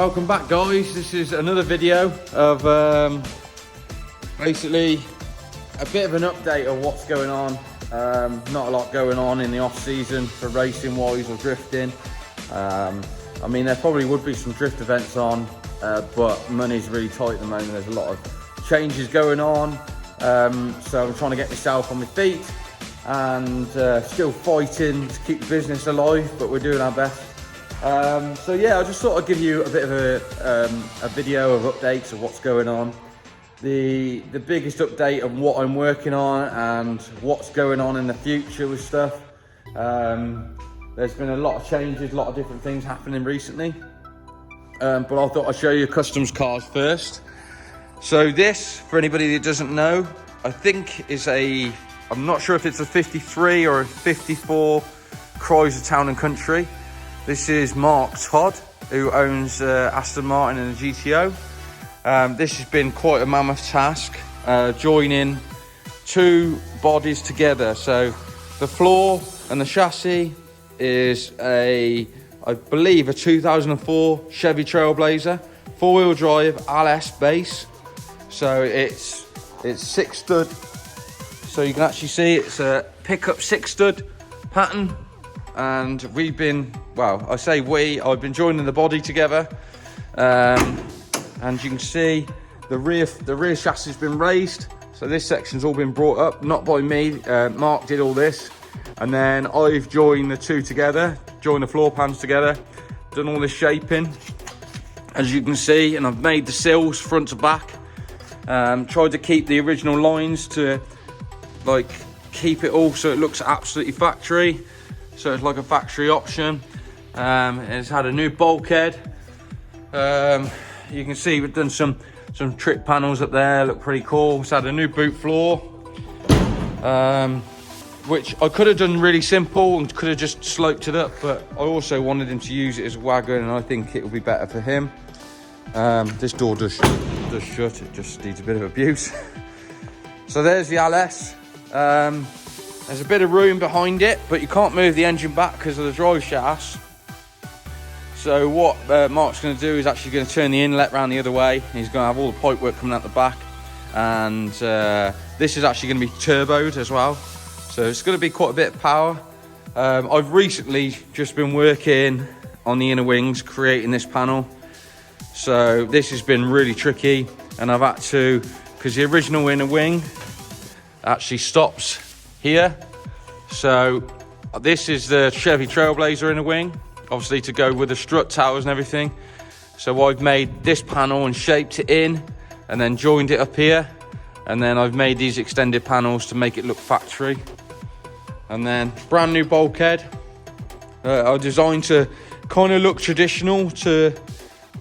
Welcome back, guys. This is another video of basically a bit of an update of what's going on. Not a lot going on in the off season for racing wise or drifting. I mean, there probably would be some drift events on, but money's really tight at the moment. There's a lot of changes going on, so I'm trying to get myself on my feet and still fighting to keep the business alive, but we're doing our best. So yeah, I just thought I'd give you a bit of a video of updates of what's going on. The biggest update of what I'm working on and what's going on in the future with stuff. There's been a lot of changes, a lot of different things happening recently. But I thought I'd show you customs cars first. So this, for anybody that doesn't know, I think is I'm not sure if it's a 53 or a 54 Chrysler Town & Country. This is Mark Todd, who owns Aston Martin and a GTO. This has been quite a mammoth task, joining two bodies together. So the floor and the chassis is I believe a 2004 Chevy Trailblazer, four-wheel drive LS base. So it's 6 stud. So you can actually see it's a pickup 6 stud pattern. And we've been, well, I say I've been joining the body together. And you can see the rear chassis has been raised. So this section's all been brought up, not by me. Mark did all this. And then I've joined the two together, joined the floor pans together, done all this shaping, as you can see, and I've made the sills front to back. Tried to keep the original lines to like keep it all so it looks absolutely factory. So it's like a factory option. It's had a new bulkhead. You can see we've done some trick panels up there, look pretty cool. It's had a new boot floor, which I could have done really simple and could have just sloped it up, but I also wanted him to use it as a wagon, and I think it will be better for him. This door does shut, it just needs a bit of abuse. So there's the LS. There's a bit of room behind it, but you can't move the engine back because of the drive shafts. So what Mark's going to do is actually going to turn the inlet around the other way. He's going to have all the pipe work coming out the back. And this is actually going to be turboed as well. So it's going to be quite a bit of power. I've recently just been working on the inner wings, creating this panel. So this has been really tricky. And I've had to, because the original inner wing actually stops here. So this is the Chevy Trailblazer inner wing, obviously to go with the strut towers and everything. So I've made this panel and shaped it in and then joined it up here, and then I've made these extended panels to make it look factory. And then brand new bulkhead. I designed to kind of look traditional to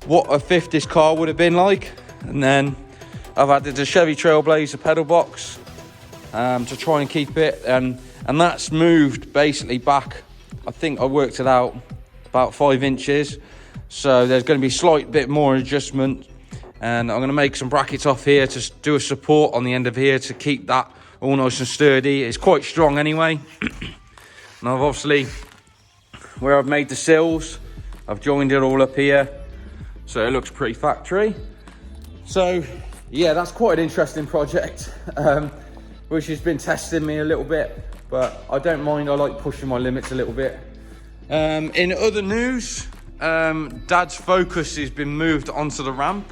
what a 50s car would have been like. And then I've added the Chevy Trailblazer pedal box to try and keep it, and that's moved basically back. I think I worked it out about 5 inches, so there's going to be a slight bit more adjustment, and I'm going to make some brackets off here to do a support on the end of here to keep that all nice and sturdy. It's quite strong anyway. And I've obviously, where I've made the sills, I've joined it all up here, so it looks pretty factory. So yeah, that's quite an interesting project, which has been testing me a little bit, but I don't mind. I like pushing my limits a little bit. In other news, Dad's Focus has been moved onto the ramp.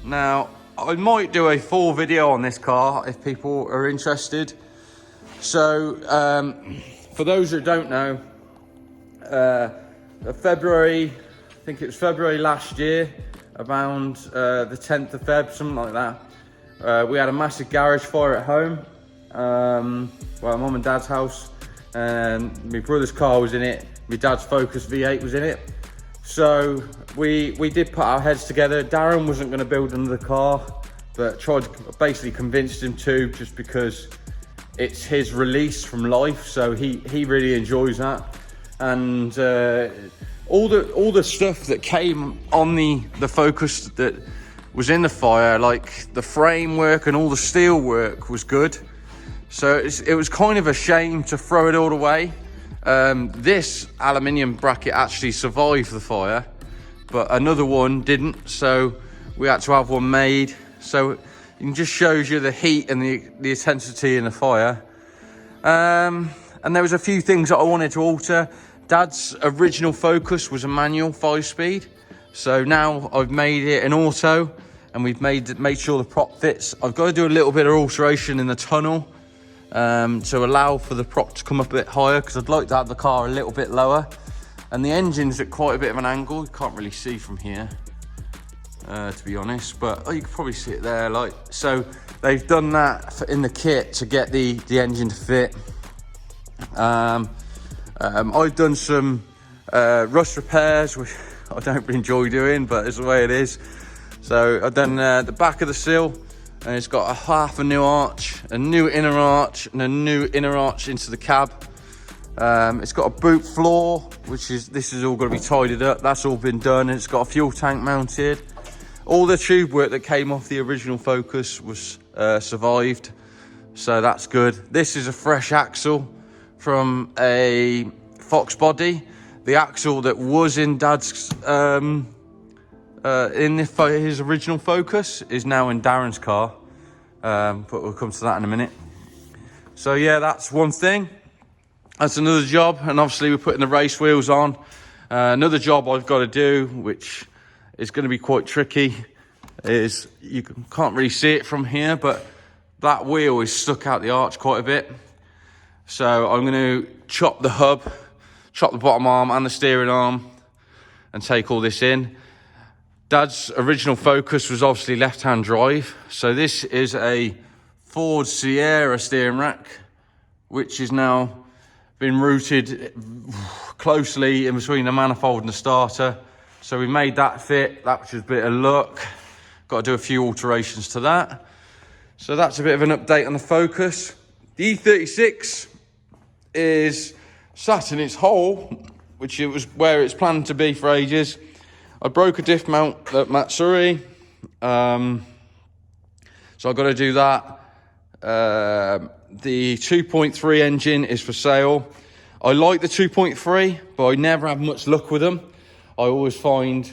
Now, I might do a full video on this car if people are interested. So, for those who don't know, February, I think it was February last year, around the 10th of Feb, something like that. We had a massive garage fire at home, well, Mum and Dad's house, and my brother's car was in it. My dad's Focus V8 was in it. So we did put our heads together. Darren wasn't going to build another car, but basically convinced him to, just because it's his release from life. So he really enjoys that, and all the stuff that came on the Focus that was in the fire, like the framework and all the steel work, was good. So it was kind of a shame to throw it all away. This aluminium bracket actually survived the fire, but another one didn't, so we had to have one made. So it just shows you the heat and the intensity in the fire. And there was a few things that I wanted to alter. Dad's original Focus was a manual 5-speed, so now I've made it an auto, and we've made sure the prop fits. I've got to do a little bit of alteration in the tunnel to allow for the prop to come up a bit higher, because I'd like to have the car a little bit lower. And the engine's at quite a bit of an angle. You can't really see from here, to be honest, but you can probably see it there. Like, so they've done that in the kit to get the engine to fit. I've done some rust repairs, which I don't really enjoy doing, but it's the way it is. So I've done the back of the sill, and it's got half a new arch, a new inner arch, and a new inner arch into the cab. It's got a boot floor, this is all going to be tidied up. That's all been done. It's got a fuel tank mounted. All the tube work that came off the original Focus was survived, so that's good. This is a fresh axle from a Fox body. The axle that was in Dad's his original Focus is now in Darren's car, but we'll come to that in a minute. So yeah, that's one thing. That's another job, and obviously we're putting the race wheels on. Another job I've got to do, which is going to be quite tricky, is you can't really see it from here, but that wheel is stuck out the arch quite a bit. So I'm going to chop the hub, chop the bottom arm and the steering arm, and take all this in. Dad's original Focus was obviously left-hand drive, so this is a Ford Sierra steering rack, which is now been routed closely in between the manifold and the starter. So we made that fit. That was just a bit of luck. Got to do a few alterations to that. So that's a bit of an update on the Focus. The E36 is sat in its hole, which it was where it's planned to be for ages. I broke a diff mount at Matsuri, so I've got to do that. The 2.3 engine is for sale. I like the 2.3, but I never have much luck with them. I always find,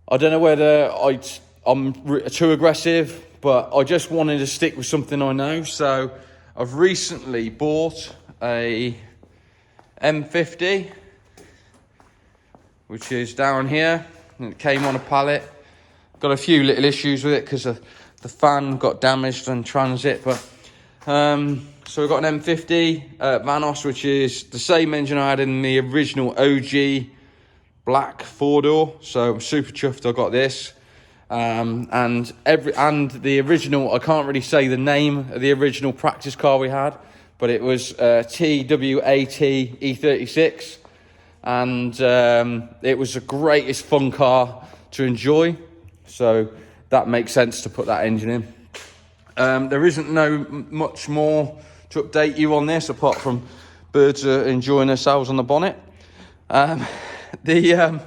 I don't know whether I'm too aggressive, but I just wanted to stick with something I know. So I've recently bought a M50, which is down here, and it came on a pallet. Got a few little issues with it because the fan got damaged in transit, but so we've got an M50 Vanos, which is the same engine I had in the original OG black 4-door. So I'm super chuffed I got this. And the original, I can't really say the name of the original practice car we had, but it was TWAT E36, and it was the greatest fun car to enjoy. So that makes sense to put that engine in. There isn't much more to update you on this, apart from birds are enjoying themselves on the bonnet. The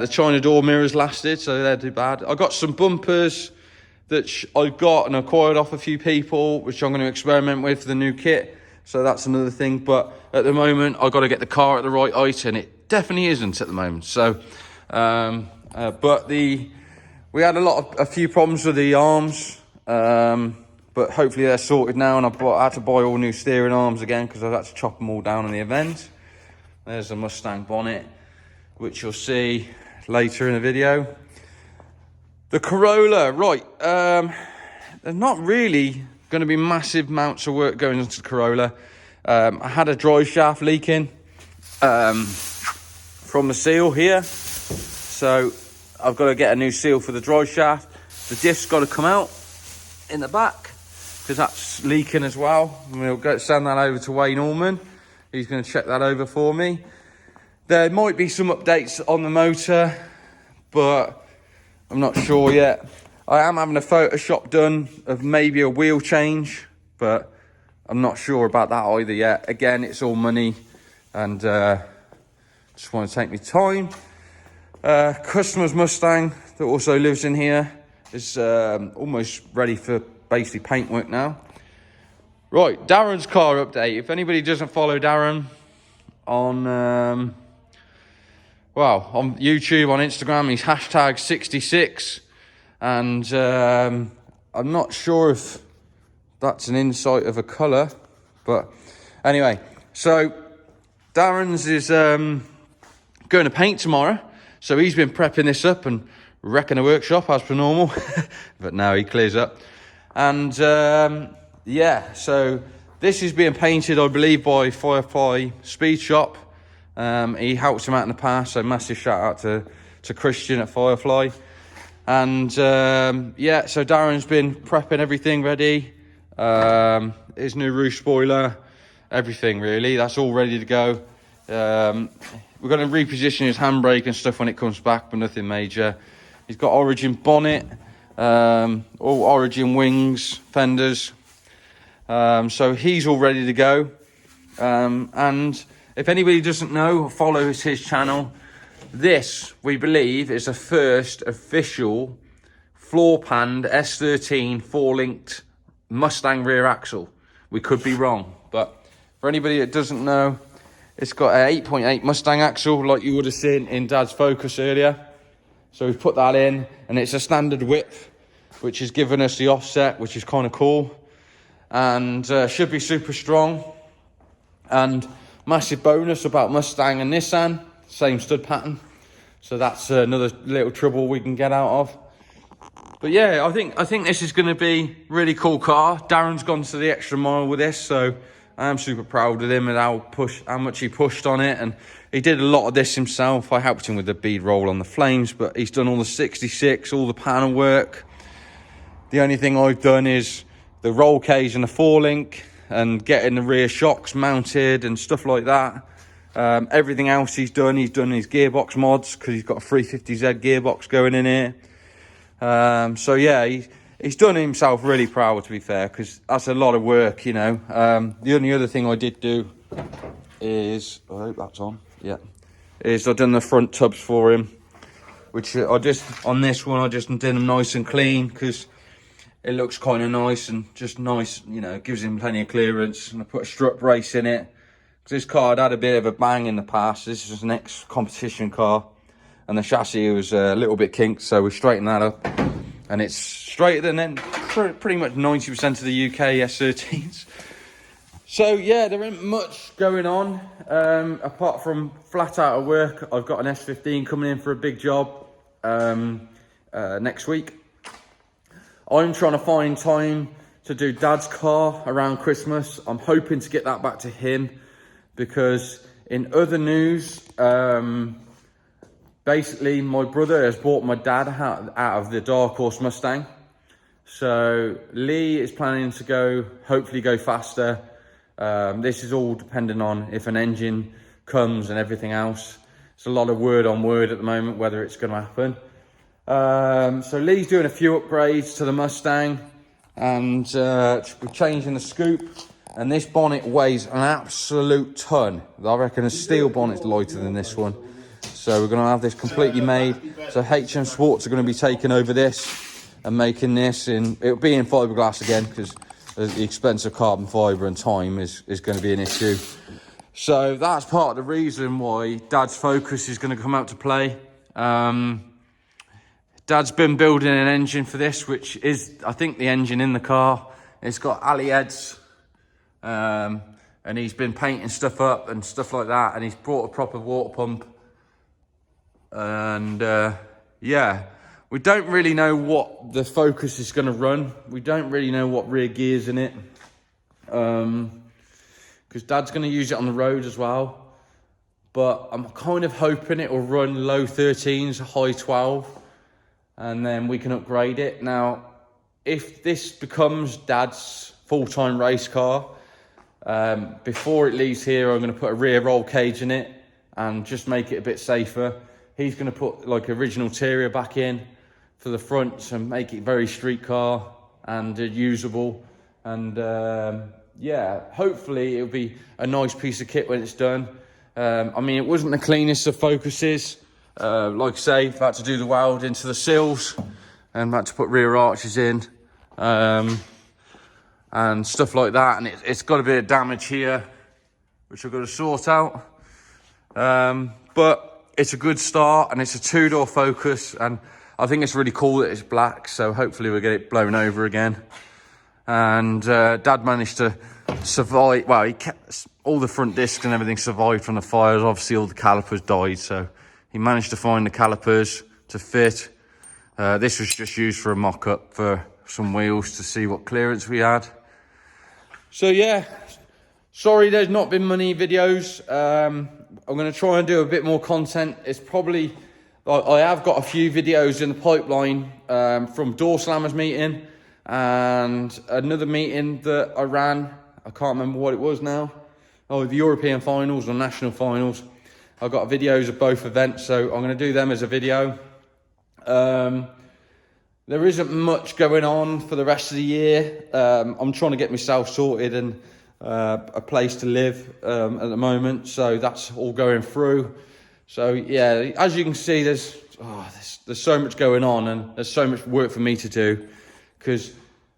China door mirrors lasted, so they're too bad. I got some bumpers that I got and acquired off a few people, which I'm going to experiment with for the new kit. So that's another thing. But at the moment, I've got to get the car at the right height, and it definitely isn't at the moment. So, we had a few problems with the arms, but hopefully they're sorted now. And I had to buy all new steering arms again because I had to chop them all down in the event. There's the Mustang bonnet, which you'll see later in the video. The Corolla, right, there's not really going to be massive amounts of work going into the Corolla. I had a drive shaft leaking from the seal here, so I've got to get a new seal for the drive shaft. The diff's got to come out in the back because that's leaking as well. And we'll send that over to Wayne Allman. He's going to check that over for me. There might be some updates on the motor, but I'm not sure yet. I am having a Photoshop done of maybe a wheel change, but I'm not sure about that either yet. Again, it's all money, and just want to take my time. Customer's Mustang that also lives in here is almost ready for basically paintwork now. Right, Darren's car update. If anybody doesn't follow Darren on well, on YouTube, on Instagram, he's hashtag 66. And I'm not sure if that's an insight of a colour, but anyway, so Darren's is going to paint tomorrow, so he's been prepping this up and wrecking the workshop as per normal, but now he clears up. And yeah, so this is being painted, I believe, by Firefly Speed Shop. He helped him out in the past, so massive shout out to Christian at Firefly. And yeah, so Darren's been prepping everything ready. His new roof spoiler, everything really, that's all ready to go. We're going to reposition his handbrake and stuff when it comes back, but nothing major. He's got Origin bonnet, all Origin wings, fenders. So he's all ready to go. And if anybody doesn't know or follows his channel, this, we believe, is the first official floor-panned S13 4-linked Mustang rear axle. We could be wrong, but for anybody that doesn't know, it's got an 8.8 Mustang axle like you would have seen in Dad's Focus earlier. So we've put that in, and it's a standard width, which has given us the offset, which is kind of cool, and should be super strong. And massive bonus about Mustang and Nissan, same stud pattern, so that's another little trouble we can get out of. But yeah, I think this is going to be a really cool car. Darren's gone to the extra mile with this, so I am super proud of him and how much he pushed on it. And he did a lot of this himself. I helped him with the bead roll on the flames, but he's done all the 66, all the panel work. The only thing I've done is the roll cage and the 4-link and getting the rear shocks mounted and stuff like that. Everything else he's done his gearbox mods, because he's got a 350Z gearbox going in here. So yeah, he's done himself really proud, to be fair, because that's a lot of work, you know. The only other thing I did do is, I hope that's on, yeah, is I've done the front tubs for him, which on this one, I just did them nice and clean, because it looks kind of nice and just nice, you know, gives him plenty of clearance. And I put a strut brace in it, because this car had a bit of a bang in the past. This is an ex-competition car, and the chassis was a little bit kinked, so we straightened that up. And it's straighter than pretty much 90% of the UK S13s. So yeah, there ain't much going on, apart from flat out of work. I've got an S15 coming in for a big job next week. I'm trying to find time to do Dad's car around Christmas. I'm hoping to get that back to him, because in other news, basically my brother has bought my dad out of the Dark Horse Mustang. So Lee is planning to hopefully go faster. This is all dependent on if an engine comes and everything else. It's a lot of word on word at the moment whether it's going to happen. So Lee's doing a few upgrades to the Mustang, and we're changing the scoop. And this bonnet weighs an absolute ton. I reckon a steel bonnet's lighter than this one. So we're going to have this completely made. So HM Sports are going to be taking over this and making this it'll be in fiberglass again, because the expense of carbon fiber and time is going to be an issue. So that's part of the reason why Dad's Focus is going to come out to play. Dad's been building an engine for this, which is, I think, the engine in the car. It's got alley heads, and he's been painting stuff up and stuff like that, and he's brought a proper water pump. And yeah, we don't really know what the Focus is going to run. We don't really know what rear gear's in it, because Dad's going to use it on the road as well. But I'm kind of hoping it will run low 13s, high 12, and then we can upgrade it. Now, if this becomes Dad's full-time race car, before it leaves here, I'm going to put a rear roll cage in it and just make it a bit safer. He's going to put like original interior back in for the front to make it very street car and usable. And yeah, hopefully it'll be a nice piece of kit when it's done. I mean, it wasn't the cleanest of Focuses. Like I say, I've had to do the weld into the sills and had to put rear arches in and stuff like that. And it's got a bit of damage here, which I've got to sort out. But it's a good start, and it's a 2-door Focus, and I think it's really cool that it's black, so hopefully we'll get it blown over again. And Dad managed to survive. Well, he kept all the front discs and everything survived from the fires. Obviously all the calipers died, so he managed to find the calipers to fit. This was just used for a mock-up for some wheels to see what clearance we had. So yeah, sorry there's not been many videos. I'm going to try and do a bit more content. It's probably, I have got a few videos in the pipeline from Door Slammers meeting and another meeting that I ran. I can't remember what it was now. Oh, the European finals or national finals. I've got videos of both events, so I'm going to do them as a video. There isn't much going on for the rest of the year. I'm trying to get myself sorted and a place to live at the moment, so that's all going through. So yeah, as you can see, there's so much going on, and there's so much work for me to do, because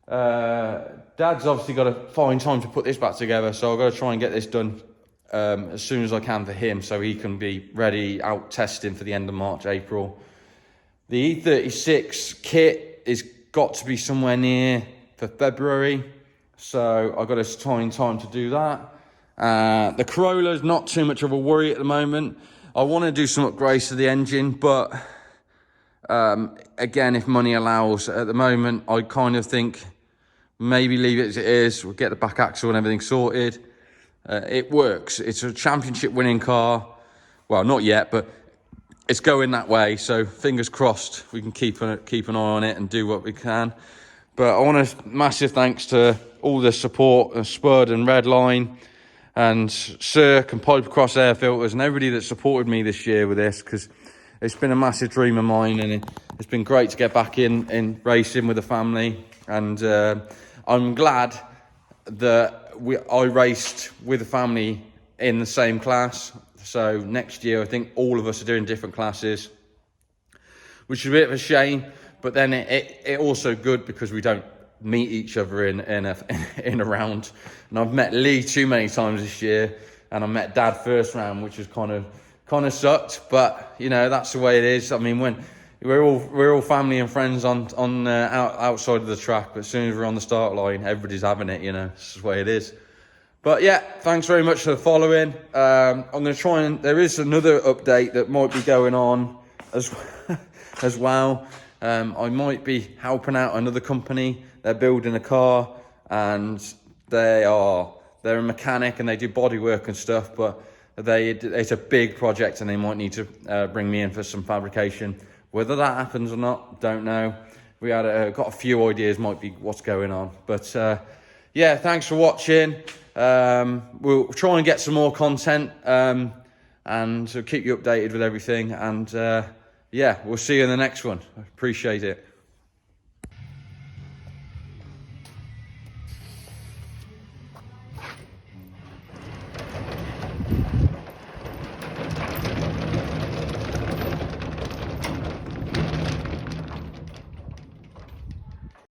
Dad's obviously got to find time to put this back together, so I've got to try and get this done as soon as I can for him, so he can be ready out testing for the end of March, April. The E36 kit is got to be somewhere near for February, so I've got to find time to do that. The Corolla is not too much of a worry at the moment. I want to do some upgrades to the engine, but again, if money allows, at the moment, I kind of think maybe leave it as it is. We'll get the back axle and everything sorted. It works. It's a championship winning car. Well, not yet, but it's going that way, so fingers crossed we can keep an eye on it and do what we can. But I want to massive thanks to all the support, Spud and Redline and Cirque and Pipe Across Air Filters and everybody that supported me this year with this, because it's been a massive dream of mine, and it's been great to get back in racing with the family. And I'm glad that I raced with the family in the same class. So next year, I think all of us are doing different classes, which is a bit of a shame. But then it also good because we don't meet each other in a round. And I've met Lee too many times this year, and I met Dad first round, which is kind of sucked. But you know, that's the way it is. I mean, when we're all family and friends on outside of the track, but as soon as we're on the start line, everybody's having it. You know, it's the way it is. But yeah, thanks very much for the following. I'm going to try and... There is another update that might be going on as well. I might be helping out another company. They're building a car, and they're a mechanic, and they do body work and stuff, but it's a big project, and they might need to bring me in for some fabrication. Whether that happens or not, don't know. We had got a few ideas, might be what's going on. But yeah, thanks for watching. We'll try and get some more content and keep you updated with everything. And yeah, we'll see you in the next one. I appreciate it.